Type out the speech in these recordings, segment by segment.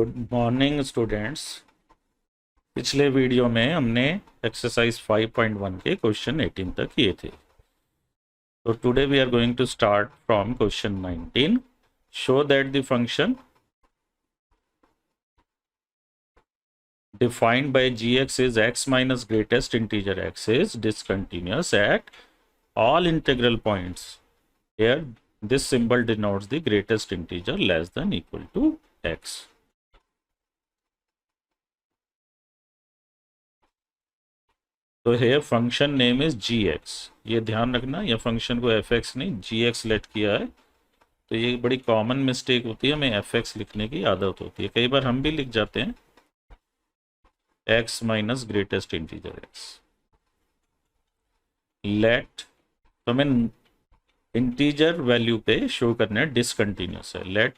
Good morning students. पिछले video में हमने एक्सरसाइज 5.1 के क्वेश्चन 18 तक किए थे। तो today we are going to start from question 19। Show that the function defined by gx is x minus greatest integer x is discontinuous at all integral points. Here this symbol denotes the greatest integer less than equal to x. तो here function name is gx। ये ध्यान रखना, ये function को fx नहीं gx late किया है। तो ये बड़ी कॉमन मिस्टेक होती है, हमें fx लिखने की आदत होती है। कई बार हम भी लिख जाते हैं x minus greatest integer x। Let तो हमें इंटीजर वैल्यू पे शो करना है डिसकंटिन्यूस है। Let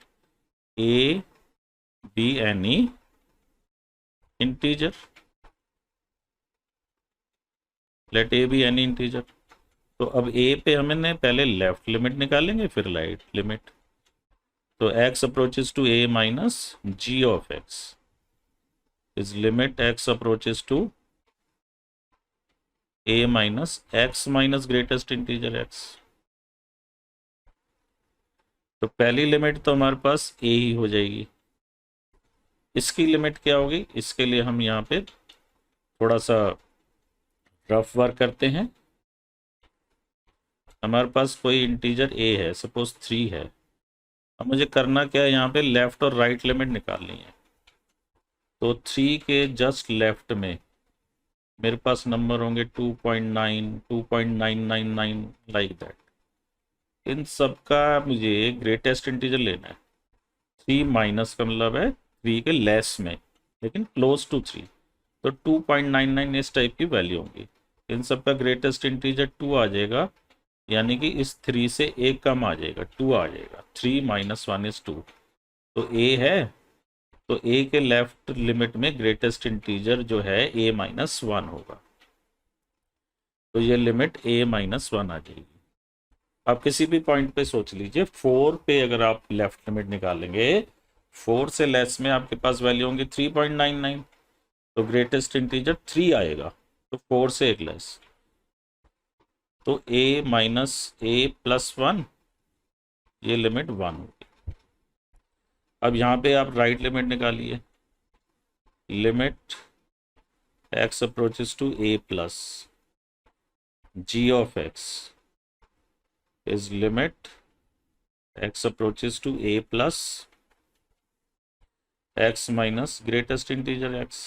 a be any integer, let a be any integer. तो अब ए पे हमने पहले लेफ्ट लिमिट निकालेंगे फिर राइट लिमिट। तो x approaches to a minus g of x is limit x approaches to a minus x minus greatest integer x। तो पहली लिमिट तो हमारे पास a ही हो जाएगी। इसकी लिमिट क्या होगी, इसके लिए हम यहाँ पे थोड़ा सा रफ वर्क करते हैं। हमारे पास कोई इंटीजर a है, सपोज 3 है। अब मुझे करना क्या है, यहाँ पे लेफ्ट और राइट लिमिट निकालनी है। तो 3 के जस्ट लेफ्ट में मेरे पास नंबर होंगे 2.9 2.999 लाइक दैट। इन सब का मुझे ग्रेटेस्ट इंटीजर लेना है। 3 माइनस का मतलब है 3 के लेस में, लेकिन क्लोज टू 3। तो 2.99 इस टाइप की वैल्यू होंगी। इन सब का ग्रेटेस्ट इंटीजर 2 आ जाएगा, यानी कि इस 3 से एक कम आ जाएगा, 2 आ जाएगा। 3 माइनस 1 इज 2। तो a है, तो a के लेफ्ट लिमिट में ग्रेटेस्ट इंटीजर जो है a माइनस 1 होगा। तो ये लिमिट a माइनस 1 आ जाएगी। आप किसी भी पॉइंट पे सोच लीजिए, 4 पे अगर आप लेफ्ट लिमिट निकालेंगे, 4 से लेस में आपके पास वैल्यू होंगी 3.99। तो ग्रेटेस्ट इंटीजर 3 आएगा, तो 4 से एक लेस। तो a माइनस a प्लस 1, ये लिमिट 1 होगी। अब यहाँ पे आप राइट लिमिट निकालिए। Limit x approaches to a plus g of x is limit x approaches to a plus x minus greatest integer x।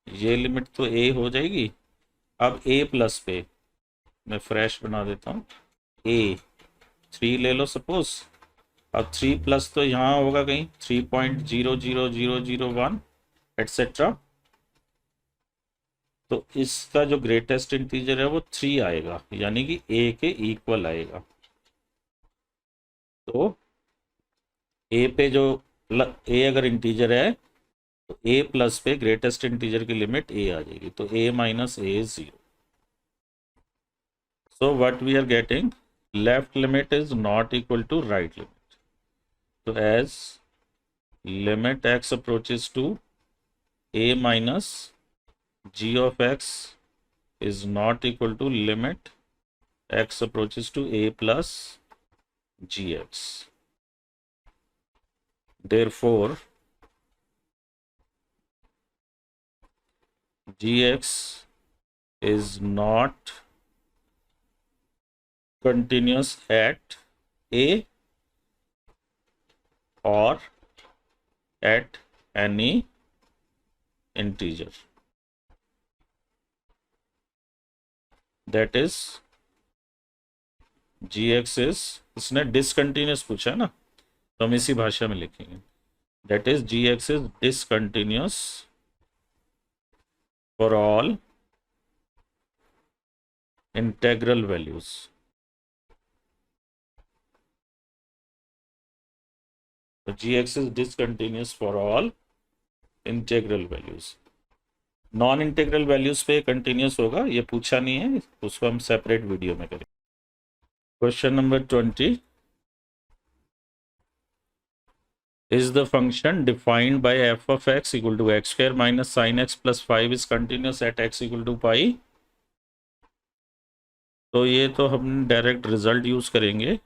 ये लिमिट तो a हो जाएगी। अब a प्लस पे मैं फ्रेश बना देता हूँ, a 3 ले लो सपोज। अब 3 प्लस तो यहाँ होगा कहीं 3.00001 एटसेट्रा। तो इसका जो ग्रेटेस्ट इंटीजर है वो 3 आएगा, यानी कि a के इक्वल आएगा। तो a पे जो a अगर इंटीजर है तो a प्लस पे ग्रेटेस्ट इंटीजर की लिमिट a आ जाएगी। तो a minus a is 0। So what we are getting, left limit is not equal to right limit. तो as limit x approaches to a minus g of x is not equal to limit x approaches to a plus gx. Therefore, gx is not continuous at a or at any integer. That is gx is, इसने discontinuous पूछा है ना, तो हम इसी भाषा में लिखेंगे। That is gx is discontinuous for all integral values. तो gx is discontinuous for all integral values. Non integral values पे कंटिन्यूस होगा, ये पूछा नहीं है, उसको हम सेपरेट वीडियो में करेंगे। Question number 20। is the function defined by f of x equal to x square minus sin x plus 5 is continuous at x equal to pi। तो ये तो हम डायरेक्ट रिजल्ट यूज करेंगे,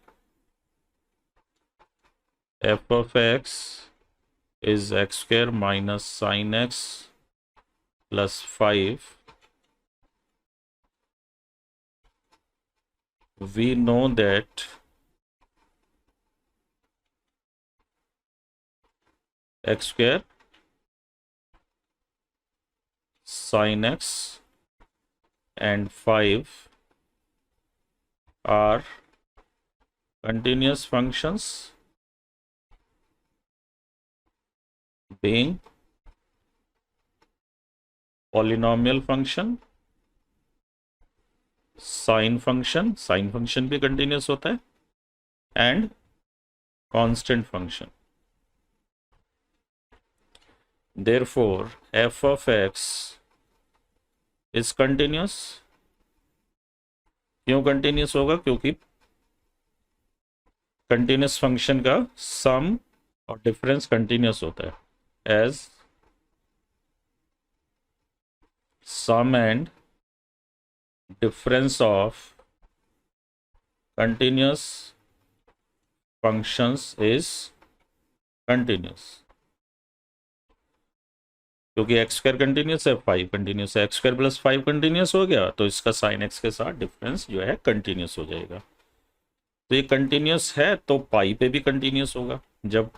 f of x is x square minus sin x plus 5। we know that x square sin x and 5 are continuous functions being polynomial function, sin function भी continuous होता है, and constant function। therefore f of x is continuous। क्यों continuous होगा? क्योंकि continuous function का सम और difference continuous होता है, as sum and difference of continuous functions is continuous. क्योंकि एक्स स्क्वायर कंटिन्यूस है, 5 कंटिन्यूस है, एक्स स्क्वायर प्लस 5 कंटिन्यूस हो गया, तो इसका साइन एक्स के साथ डिफरेंस जो है कंटिन्यूस हो जाएगा। तो ये कंटिन्यूस है तो पाई पे भी कंटिन्यूस होगा, जब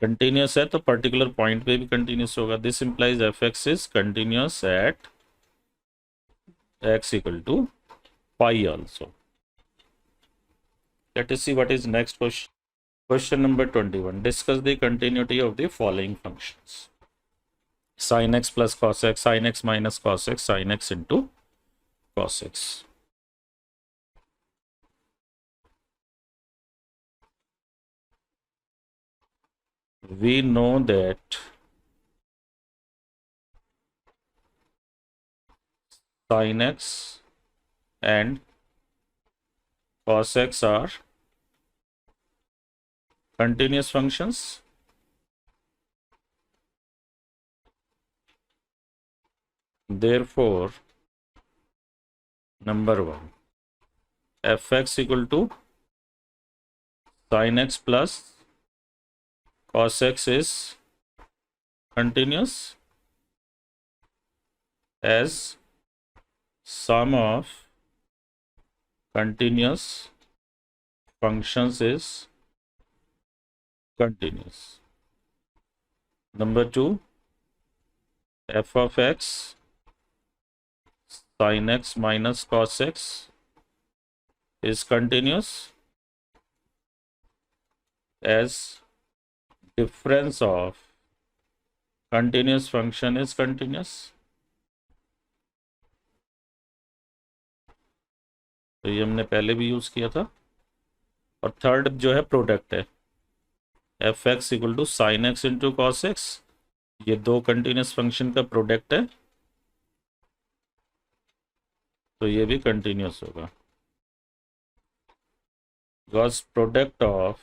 कंटिन्यूस है तो पर्टिकुलर पॉइंट पे भी कंटिन्यूस होगा। This implies f x is continuous at x equal to pi also. Let us see what is next question. Question number 21, discuss the continuity of the following functions. sin x plus cos x, sin x minus cos x, sin x into cos x। we know that sin x and cos x are continuous functions therefore number 1 fx equal to sin x plus cos x is continuous as sum of continuous functions is continuous। number 2 f of x sin x minus cos x is continuous as difference of continuous function is continuous। तो ये हमने पहले भी use किया था। और third जो है प्रोडक्ट है, f x equal to sine x into cos x, ये दो कंटिन्यूस फंक्शन का प्रोडक्ट है, तो ये भी कंटिन्यूस होगा। Because product of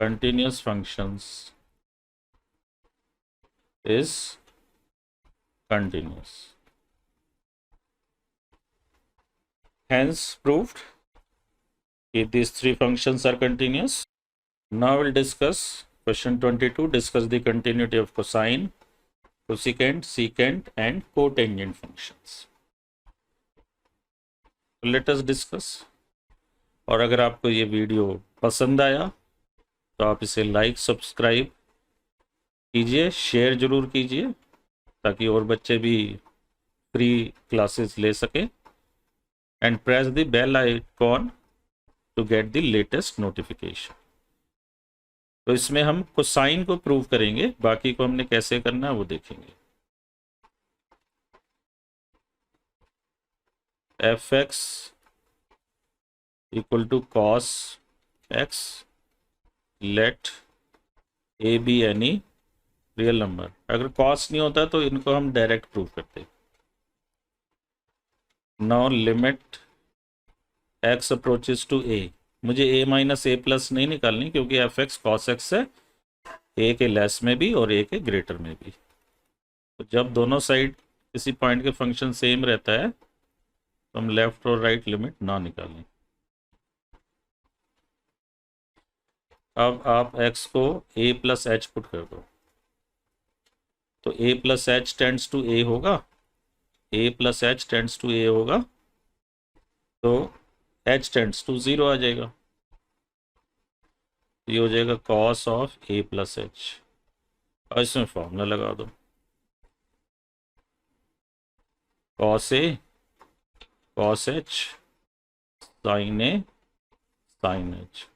continuous functions is continuous. hence proved if these three functions are continuous। now we'll discuss question 22, discuss the continuity of cosine, cosecant, secant and cotangent functions। let us discuss। और अगर आपको ये video पसंद आया तो आप इसे like subscribe कीजिए, शेयर जरूर कीजिए ताकि और बच्चे भी फ्री क्लासेस ले सकें, and press the bell icon to get the latest notification। तो इसमें हम कोसाइन को प्रूव करेंगे, बाकी को हमने कैसे करना है वो देखेंगे। F x equal to cos x, let a be any real number. अगर कॉस नहीं होता तो इनको हम डायरेक्ट प्रूव करते। now limit x approaches to a, मुझे a माइनस ए प्लस नहीं निकालनी, क्योंकि एफ एक्स कॉस एक्स है a के लेस में भी और a के ग्रेटर में भी। तो जब दोनों साइड किसी पॉइंट के फंक्शन सेम रहता है तो हम लेफ्ट और राइट लिमिट ना निकालें। अब आप x को a प्लस एच पुट कर दो, तो a plus h tends to a होगा, a plus h tends to a होगा, तो h टेंड्स टू 0 आ जाएगा। ये हो जाएगा cos of a plus H. और इसमें फॉर्मूला लगा दो, cos a cos h sin a sin h।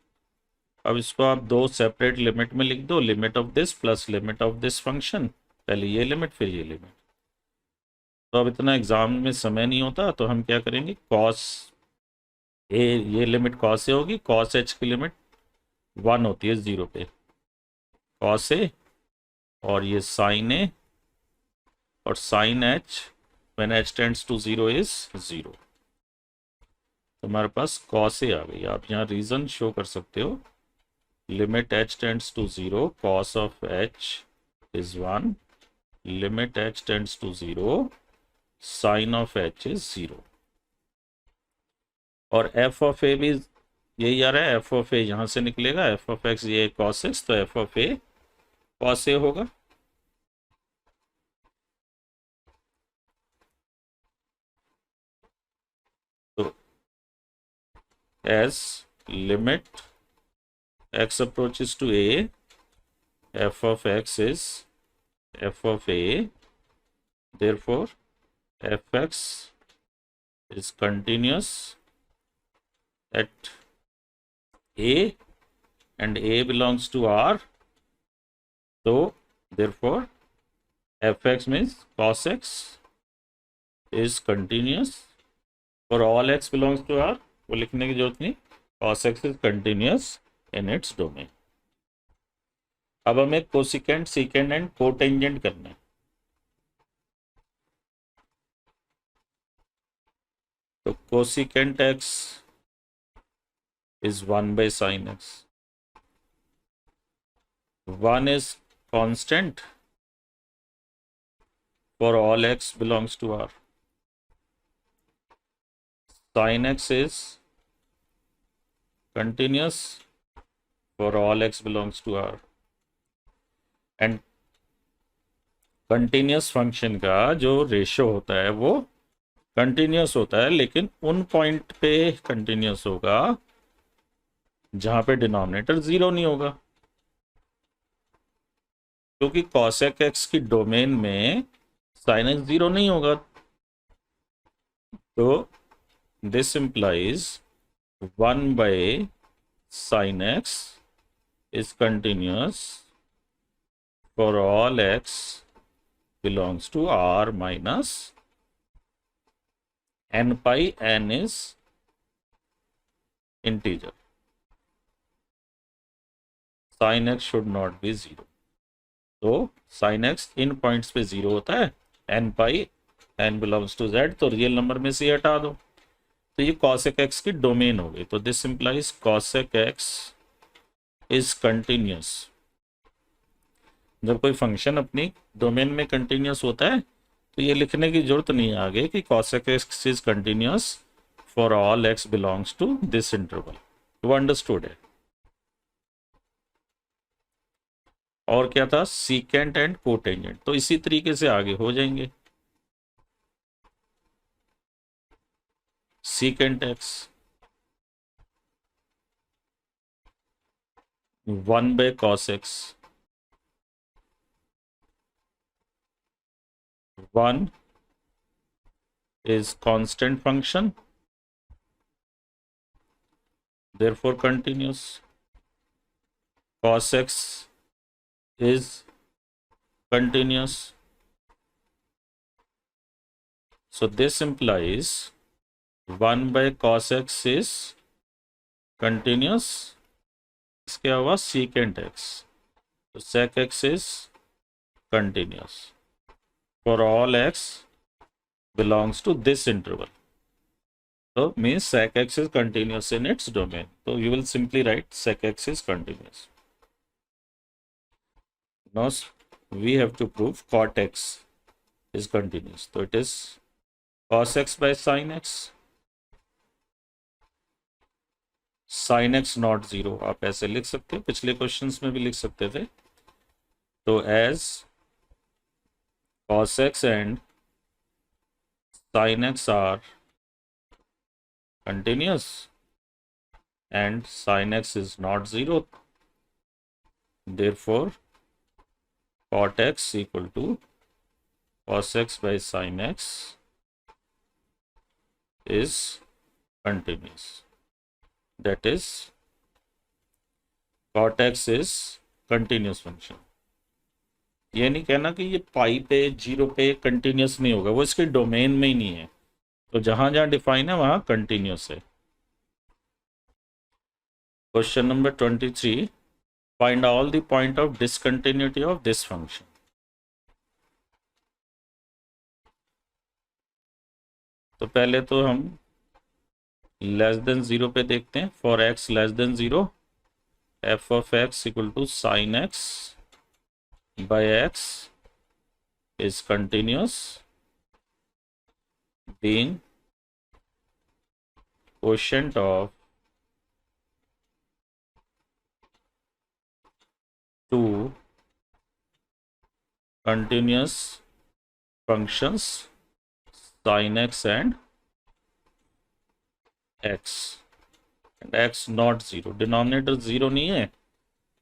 अब इसको आप दो सेपरेट लिमिट में लिख दो, limit of this plus limit of this function, पहले ये लिमिट फिर ये लिमिट। तो अब इतना एग्जाम में समय नहीं होता, तो हम क्या करेंगे, कॉस ए, ये लिमिट कॉस ए होगी, कॉस एच की लिमिट 1 होती है 0 पे, कॉस ए, और ये साइन ए और sine h when h tends to 0 is 0। तो हमारे पास कॉस ए आ गई। आप यहाँ रीजन शो कर सकते हो, limit h tends to 0 cos of h is 1, limit h tends to 0 sin of h is 0। और f of a भी यही आ रहा है, f of a यहाँ से निकलेगा, f of x ये cos x, तो f of a cos a होगा। तो as limit x approaches to a, f of x is f of a, therefore fx is continuous at a and a belongs to R, so therefore fx means cos x is continuous for all x belongs to R, वो लिखने की जरूरत नहीं, cos x is continuous in its domain। अब हमें cosecant, secant and cotangent करना है। तो cosecant x is 1 by sin x, 1 is constant for all x belongs to R, sin x is continuous for all x belongs to R। And continuous function का जो ratio होता है वो continuous होता है, लेकिन उन पॉइंट पे कंटिन्यूस होगा जहां पे डिनोमिनेटर 0 नहीं होगा, क्योंकि कॉसेक एक्स की डोमेन में साइन एक्स 0 नहीं होगा। तो this implies 1 by sine x is continuous for all x belongs to R minus n pi, n is integer, sin x should not be 0। तो sin x इन points पे 0 होता है, n pi n belongs to z, तो real number में से हटा दो, तो ये cosec x की डोमेन हो गई। तो this implies cosec x is continuous. जब कोई फंक्शन अपनी डोमेन में कंटिन्यूस होता है तो ये लिखने की जरूरत नहीं है आगे कि cosec x is continuous for all x belongs to this interval. वो अंडरस्टूड है। और क्या था, सीकेंट एंड कोटेंजेंट, तो इसी तरीके से आगे हो जाएंगे। Secant x 1 by cos x, 1 is constant function, therefore continuous, cos x is continuous, so this implies 1 by cos x is continuous। इसके हुआ secant x, तो sec x is continuous for all x belongs to this interval। So means sec x is continuous in its domain. So you will simply write sec x is continuous. Now we have to prove cot x is continuous. So it is cos x by sin x. sin x not zero, आप ऐसे लिख सकते हो, पिछले questions में भी लिख सकते थे. तो as cos x and sin x are continuous and sin x is not zero, therefore cot x equal to cos x by sin x is continuous. That is cot x is continuous function. ये नहीं कहना कि ये पाई पे zero पे continuous नहीं होगा, वो इसके डोमेन में ही नहीं है. तो जहां जहां डिफाइन है वहां कंटिन्यूस है. Question number 23, find all the point of discontinuity of this function. तो पहले तो हम लेस देन जीरो पे देखते हैं. For x less than zero, f of x equal to sine x by x is continuous being quotient of two continuous functions sin x and x not zero. Denominator zero नहीं है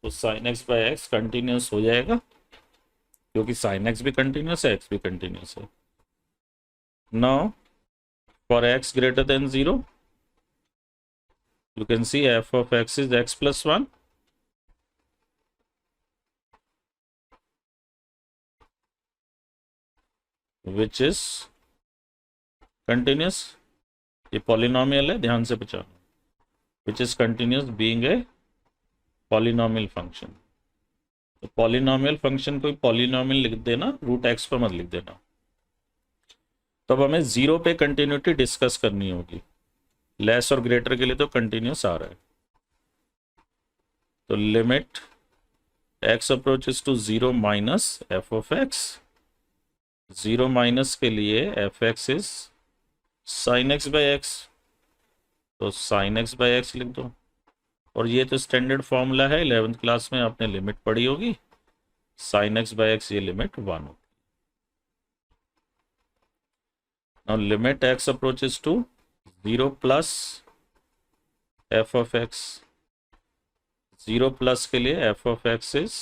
तो sin x by x continuous हो जाएगा, क्योंकि sin x भी continuous है, x भी continuous है. Now for x greater than zero, you can see f of x is x plus 1, which is continuous. ये पॉलिनोमियल है, ध्यान से बचाना. which is continuous being a polynomial function. तो पॉलिनोमियल फंक्शन कोई पॉलिनोमियल लिख देना, रूट एक्स पर मत लिख देना. तो अब हमें जीरो पे कंटिन्यूटी डिस्कस करनी होगी. लेस और ग्रेटर के लिए तो कंटिन्यूस आ रहा है. तो limit x approaches to zero minus f of x. Zero minus के लिए f x is sine x by x, तो साइन एक्स बाई एक्स लिख दो. और ये तो स्टैंडर्ड फॉर्मूला है, 11th क्लास में आपने लिमिट पढ़ी होगी. साइन एक्स बाई एक्स ये लिमिट 1 होगी. Now limit x approaches to zero plus f of x. Zero plus के लिए f of x is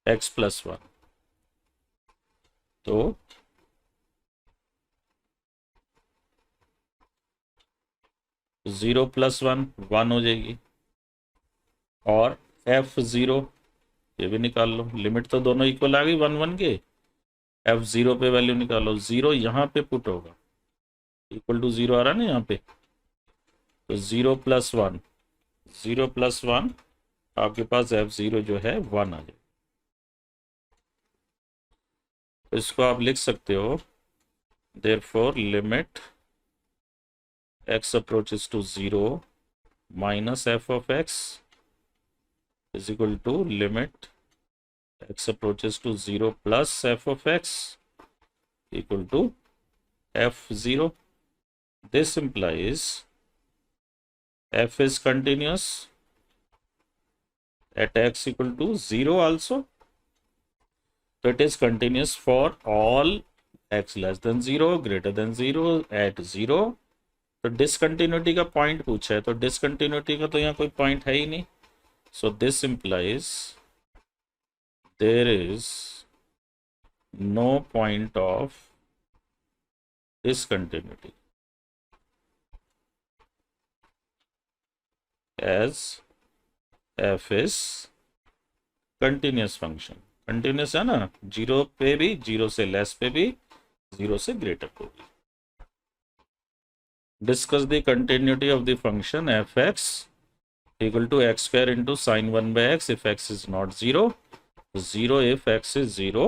x plus 1. तो जीरो प्लस 1 1 हो जाएगी. और एफ जीरो ये भी निकाल लो. लिमिट तो दोनों इक्वल आ गई 1 1 के. एफ जीरो पे वैल्यू निकालो. जीरो यहाँ पे पुट होगा, इक्वल टू जीरो आ रहा है ना यहाँ पे. तो जीरो प्लस 1, जीरो प्लस 1 आपके पास एफ जीरो जो है 1 आ जाए. तो इसको आप लिख सकते हो, therefore limit x approaches to 0 minus f of x is equal to limit x approaches to 0 plus f of x equal to f0. This implies f is continuous at x equal to 0 also. So it is continuous for all x less than 0, greater than 0, at 0. तो discontinuity का point पूछा है, तो discontinuity का तो यहाँ कोई point है ही नहीं. So this implies there is no point of discontinuity as f is continuous function. Continuous है ना, जीरो पे भी, जीरो से लेस पे भी, जीरो से ग्रेटर पे भी. Discuss the continuity of the function f(x) equal to x square into sin 1 by x if x is not 0. 0 if x is 0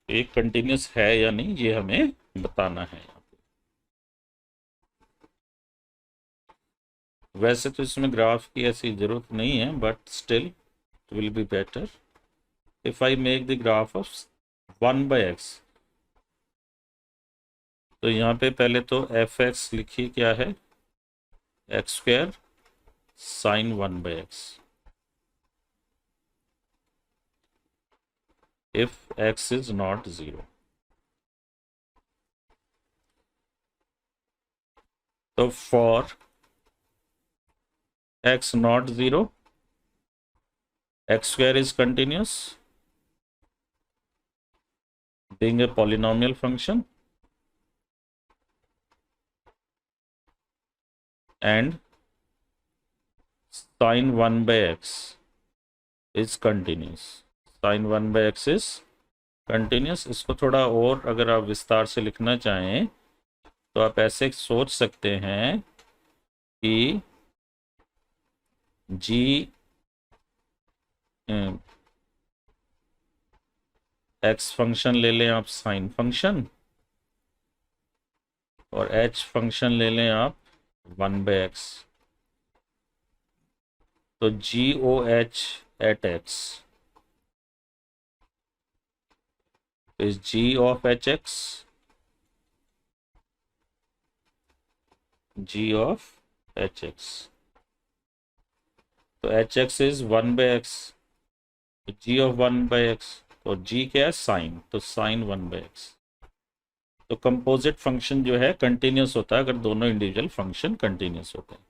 एक कंटिन्यूस है या नहीं ये हमें बताना है। वैसे तो इसमें ग्राफ की ऐसी ज़रूरत नहीं है, but still it will be better if I make the graph of 1/x। तो यहाँ पे पहले तो एफ एक्स लिखिए क्या है, x² sin 1/x। if x is not 0, तो for x not 0, x² is continuous being a polynomial function and sin 1/x is continuous। sin 1/x is continuous। इसको थोड़ा और अगर आप विस्तार से लिखना चाहें तो आप ऐसे सोच सकते हैं कि g x फंक्शन ले लें आप साइन फंक्शन, और h फंक्शन ले लें आप 1/x। तो GOH at x is g of hx, g of hx। तो hx is 1/x, g of 1/x, तो g क्या है साइन, तो साइन 1/x। तो कंपोजिट फंक्शन जो है कंटिन्यूस होता है अगर दोनों इंडिविजुअल फंक्शन कंटिन्यूस होते हैं।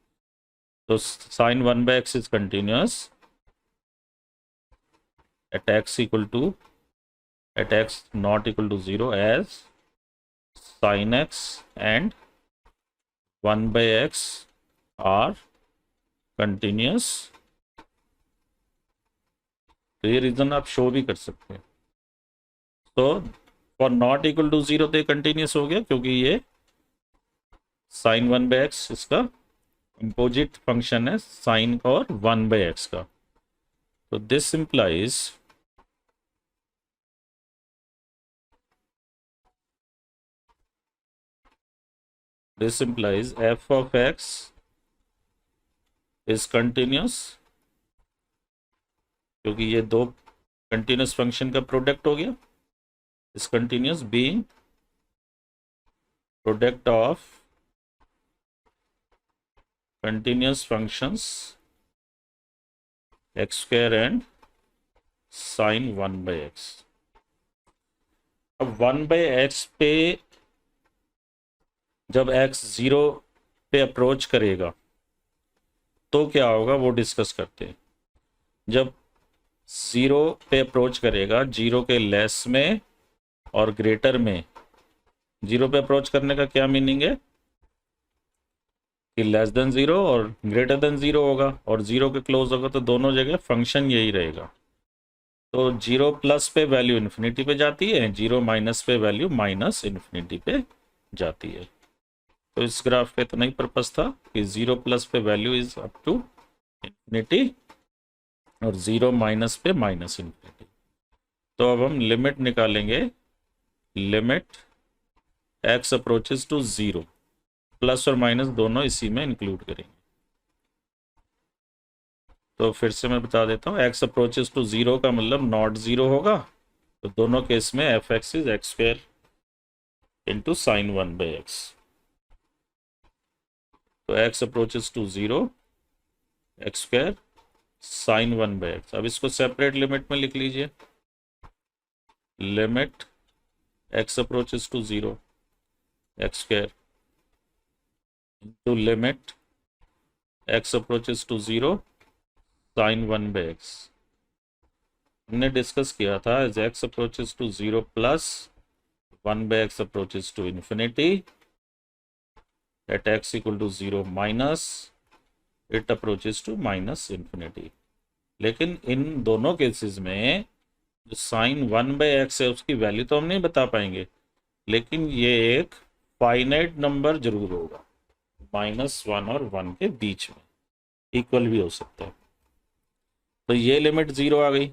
तो sine 1/x is continuous at x equal to at x not equal to 0 as sin x and 1/x are continuous। तो ये रीजन आप शो भी कर सकते हैं। तो फॉर नॉट इक्वल टू 0 तो ये कंटिन्यूस हो गया क्योंकि ये sin 1/x इसका कंपोजिट फंक्शन है साइन और 1/x का। तो this implies f of x is continuous, क्योंकि ये दो कंटिन्यूस फंक्शन का प्रोडक्ट हो गया। is continuous being product of continuous functions x² and sin 1/x। अब 1/x पे जब x 0 पे अप्रोच करेगा तो क्या होगा वो डिस्कस करते हैं। जब 0 पे अप्रोच करेगा, 0 के लेस में और ग्रेटर में, 0 पे अप्रोच करने का क्या मीनिंग है कि लेस देन 0 और ग्रेटर देन 0 होगा, और 0 के क्लोज होगा तो दोनों जगह फंक्शन यही रहेगा। तो 0 प्लस पे वैल्यू इन्फिनिटी पे जाती है, 0 माइनस पे वैल्यू माइनस इन्फिनिटी पे जाती है। तो इस ग्राफ का इतना ही पर्पस था कि 0 प्लस पे value is up to infinity और 0 माइनस पे माइनस इन्फिनिटी। तो अब हम लिमिट निकालेंगे, limit x approaches to 0, plus और माइनस दोनों इसी में इंक्लूड करेंगे। तो फिर से मैं बता देता हूँ, x अप्रोचेस टू 0 का मतलब नॉट 0 होगा, तो दोनों केस में f(x) is x² into sine 1/x। तो x approaches to 0 x² sign 1/x। अब इसको सेपरेट लिमिट में लिख लीजिए, limit x approaches to 0 x² into limit x approaches to 0 sine 1/x। हमने डिस्कस किया था as x approaches to 0 plus 1/x approaches to infinity at x equal to 0 minus it approaches to minus infinity। लेकिन इन दोनों cases में जो sign 1/x है उसकी value तो हम नहीं बता पाएंगे, लेकिन ये एक फाइनाइट नंबर जरूर होगा, -1 और 1 के बीच में, इक्वल भी हो सकता है। तो ये लिमिट 0 आ गई।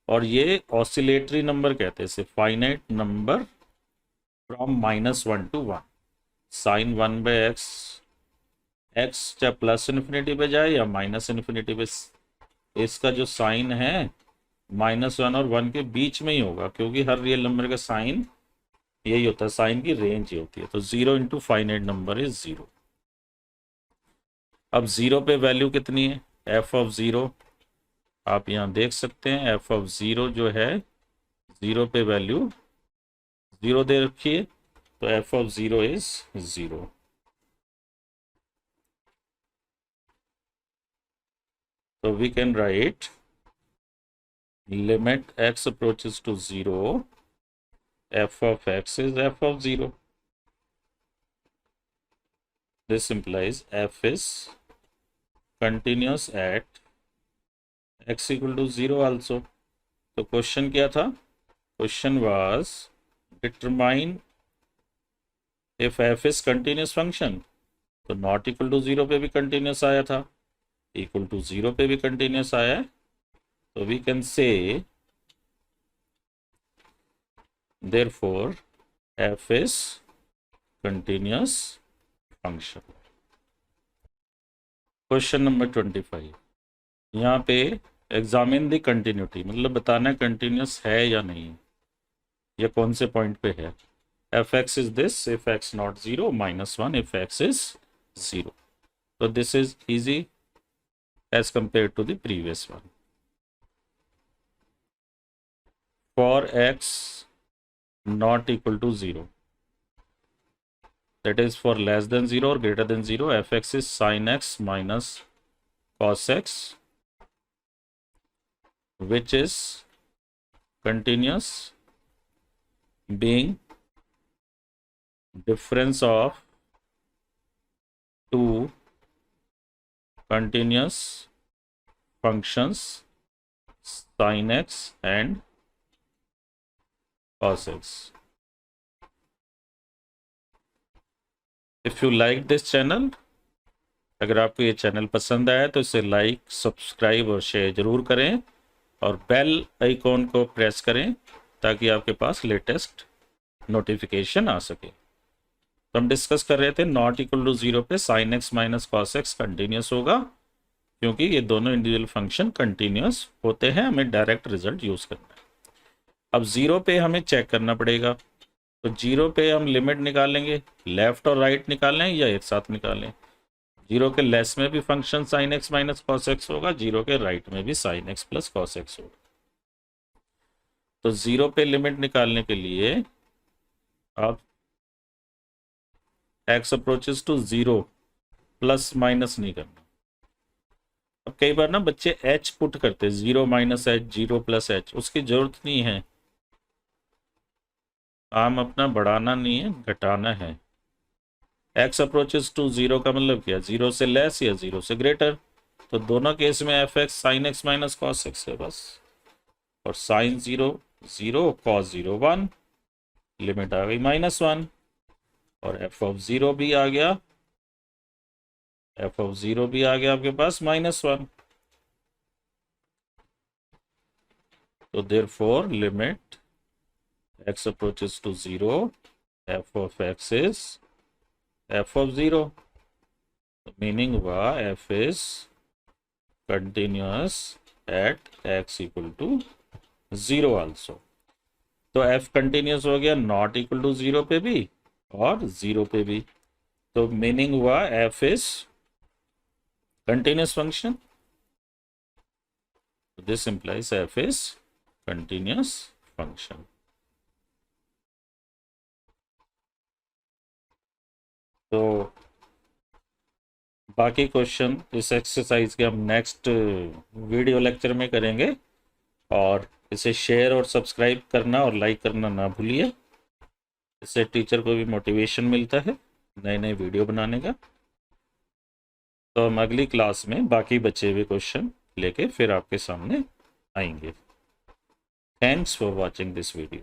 और ये ऑसिलेटरी नंबर कहते हैं, इसे finite number from -1 to 1। Sine 1/x, x चाहे प्लस इन्फिनिटी पे जाए या माइनस इन्फिनिटी पे, इसका जो साइन है -1 और 1 के बीच में ही होगा, क्योंकि हर रियल नंबर का साइन यही होता है, साइन की रेंज ही होती है। तो 0 इंटू फाइनाइट नंबर इज 0। अब 0 पे वैल्यू कितनी है, f ऑफ 0, आप यहाँ देख सकते हैं f ऑफ 0 जो है 0 पे वैल्यू 0 दे रखी है, तो f ऑफ 0 इज 0। तो we can write limit x approaches to 0, f of x is f of 0. This implies f is continuous at x equal to 0 also. तो क्वेश्चन क्या था, question was determine if f is continuous function। तो not equal to 0 पे भी continuous आया था, equal to 0 पे भी कंटिन्यूस आया है, तो we can say therefore f is continuous function। Question number 25, यहाँ पे एग्जामिन द कंटिन्यूटी, मतलब बताना है कंटिन्यूस है या नहीं, या कौन से पॉइंट पे है। F x is this if x not 0, -1 if x is 0। तो this is easy as compare to the previous one. For x not equal to 0, that is for less than 0 or greater than 0, fx is sin x minus cos x, which is continuous being difference of two continuous functions sin x and cos x। If you like this channel, अगर आपको ये channel पसंद आया तो इसे like, subscribe और share ज़रूर करें, और बेल आइकॉन को प्रेस करें ताकि आपके पास लेटेस्ट नोटिफिकेशन आ सके। तो हम डिस्कस कर रहे थे नॉट इक्वल टू 0 पे sine x minus cos x continuous होगा, क्योंकि ये दोनों इंडिविजुअल फंक्शन कंटिन्यूस होते हैं, हमें डायरेक्ट रिजल्ट यूज़ करना है। अब 0 पे हमें चेक करना पड़ेगा, तो 0 पे हम लिमिट निकालेंगे, लेफ्ट और राइट निकालें या एक साथ निकालें। 0 के लेस में भी function sine x minus cos x होगा, 0 के राइट में भी sine x plus cos x होगा। तो 0 पे लिमिट निकालने के लिए आप x approaches to 0 plus minus नहीं करना। अब कई बार ना बच्चे h पुट करते, 0 माइनस h, 0 प्लस h, उसकी जरूरत नहीं है। आम अपना बढ़ाना नहीं है, घटाना है। x अप्रोचेस टू 0 का मतलब क्या, 0 से लेस या 0 से ग्रेटर। तो दोनों केस में F x sine x minus cos x है बस, और साइन 0 0, कॉस 0 1, लिमिट आ गई -1, और एफ ऑफ 0 भी आ गया, एफ ऑफ 0 भी आ गया आपके पास -1। तो therefore limit x approaches to 0, f of x is f of 0, meaning हुआ f is continuous at x equal to 0 also। तो f continuous हो गया नॉट इक्वल टू 0 पे भी और 0 पे भी, तो मीनिंग हुआ f is continuous function। This implies f is continuous function। तो बाकी क्वेश्चन इस एक्सरसाइज के हम नेक्स्ट वीडियो लेक्चर में करेंगे, और इसे शेयर और सब्सक्राइब करना और लाइक करना ना भूलिए, इससे टीचर को भी मोटिवेशन मिलता है नए नए वीडियो बनाने का। तो हम अगली क्लास में बाकी बचे हुए क्वेश्चन लेके फिर आपके सामने आएंगे। Thanks for watching this video.